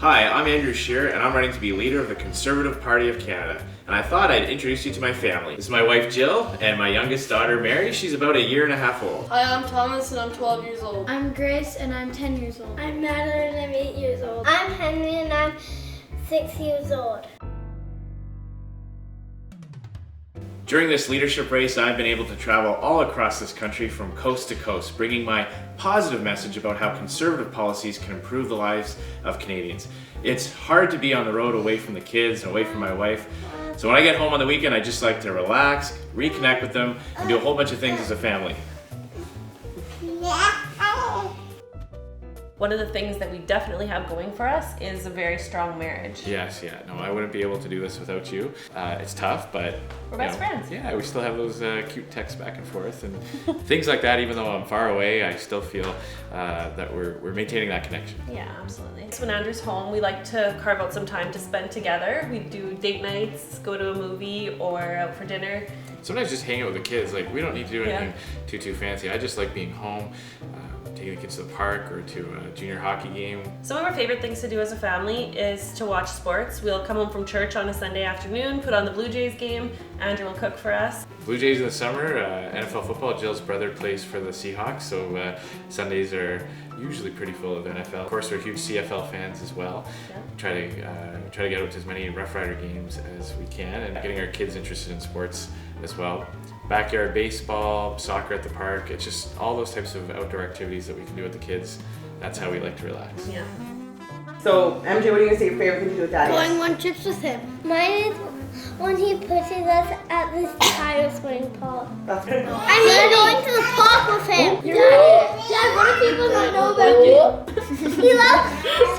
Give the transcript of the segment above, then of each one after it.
Hi, I'm Andrew Scheer, and I'm running to be leader of the Conservative Party of Canada. And I thought I'd introduce you to my family. This is my wife Jill, and my youngest daughter Mary. She's about a year and a half old. Hi, I'm Thomas, and I'm 12 years old. I'm Grace, and I'm 10 years old. I'm Madeline, and I'm 8 years old. I'm Henry, and I'm 6 years old. During this leadership race, I've been able to travel all across this country from coast to coast, bringing my positive message about how Conservative policies can improve the lives of Canadians. It's hard to be on the road away from the kids and away from my wife. So when I get home on the weekend, I just like to relax, reconnect with them, and do a whole bunch of things as a family. One of the things that we definitely have going for us is a very strong marriage. Yes, yeah. No, I wouldn't be able to do this without you. It's tough, but We're best friends. Yeah, we still have those cute texts back and forth and things like that. Even though I'm far away, I still feel that we're maintaining that connection. Yeah, absolutely. So when Andrew's home, we like to carve out some time to spend together. We do date nights, go to a movie, or out for dinner. Sometimes just hang out with the kids. Like, we don't need to do anything too fancy. I just like being home, taking the kids to the park or to a junior hockey game. Some of our favorite things to do as a family is to watch sports. We'll come home from church on a Sunday afternoon, put on the Blue Jays game. Andrew will cook for us. Blue Jays in the summer, NFL football. Jill's brother plays for the Seahawks, so Sundays are usually pretty full of NFL. Of course, we're huge CFL fans as well. Yeah. Try to get out to as many Rough Rider games as we can, and getting our kids interested in sports as well. Backyard baseball, soccer at the park. It's just all those types of outdoor activities that we can do with the kids. That's how we like to relax. Yeah. So, MJ, what are you going to say your favorite thing to do with Daddy? Going on trips with him. Mine is when he pushes us at this tire swing park. That's good. I mean, going to the park with him. Dad, what do people not know about you? He loves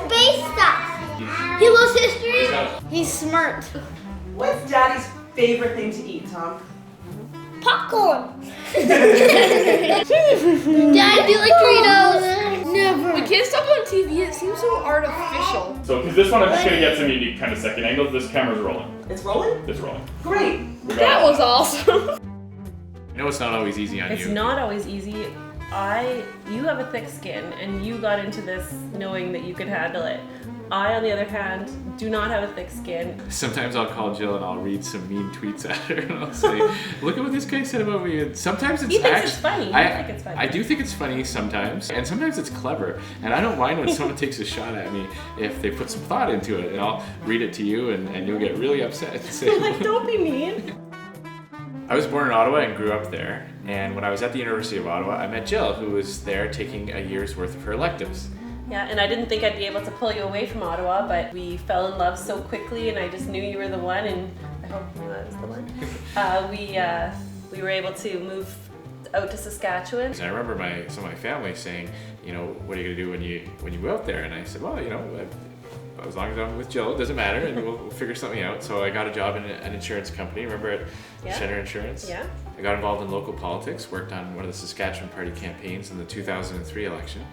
space stuff. He loves history. He's smart. What's Daddy's favorite thing to eat, Tom? Popcorn. Dad, do you like Doritos? Never. When kids talk on TV, it seems so artificial. So, because this one I'm just gonna get some unique kind of second angles. This camera's rolling. It's rolling? It's rolling. Great. We got That it. was awesome. I know it's not always easy on It's you. not always easy. You have a thick skin, and you got into this knowing that you could handle it. I, on the other hand, do not have a thick skin. Sometimes I'll call Jill and I'll read some mean tweets at her and I'll say, look at what this guy said about me. And sometimes it's He thinks actually it's funny. You I think it's funny. I do think it's funny sometimes, and sometimes it's clever. And I don't mind when someone takes a shot at me if they put some thought into it. And I'll read it to you and you'll get really upset and say, Like, don't be mean. I was born in Ottawa and grew up there. And when I was at the University of Ottawa, I met Jill, who was there taking a year's worth of her electives. Yeah, and I didn't think I'd be able to pull you away from Ottawa, but we fell in love so quickly, and I just knew you were the one, and I hope you knew I was the one. We were able to move out to Saskatchewan. And I remember some of my family saying, you know, what are you gonna do when you move out there? And I said, well, you know, as long as I'm with Jill, it doesn't matter, and we'll figure something out. So I got a job in an insurance company. Remember at Center Insurance? Yeah. I got involved in local politics, worked on one of the Saskatchewan Party campaigns in the 2003 election.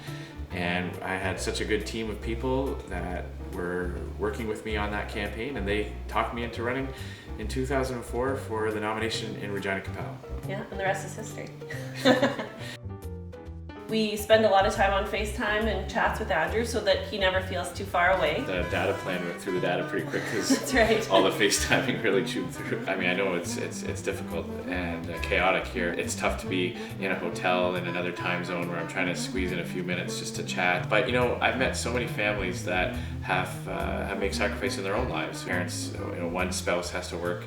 And I had such a good team of people that were working with me on that campaign, and they talked me into running in 2004 for the nomination in Regina Capel. Yeah, and the rest is history. We spend a lot of time on FaceTime and chats with Andrew so that he never feels too far away. The data plan went through the data pretty quick because That's right. all the FaceTiming really chewed through. I mean, I know it's difficult and chaotic here. It's tough to be in a hotel in another time zone where I'm trying to squeeze in a few minutes just to chat. But you know, I've met so many families that have made sacrifices in their own lives. Parents, you know, one spouse has to work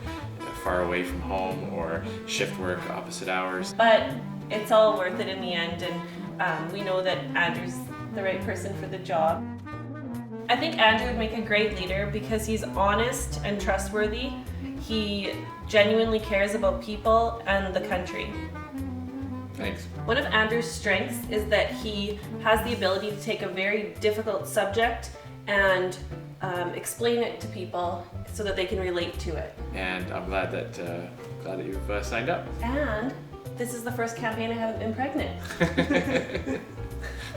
far away from home or shift work opposite hours. But it's all worth it in the end, and we know that Andrew's the right person for the job. I think Andrew would make a great leader because he's honest and trustworthy. He genuinely cares about people and the country. Thanks. One of Andrew's strengths is that he has the ability to take a very difficult subject and explain it to people so that they can relate to it. And I'm glad that you've signed up. And this is the first campaign I haven't been pregnant.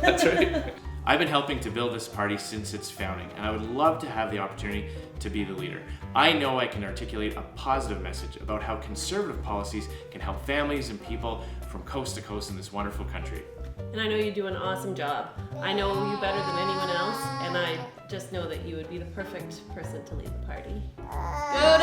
That's right. I've been helping to build this party since its founding, and I would love to have the opportunity to be the leader. I know I can articulate a positive message about how Conservative policies can help families and people from coast to coast in this wonderful country. And I know you do an awesome job. I know you better than anyone else, and I just know that you would be the perfect person to lead the party. Good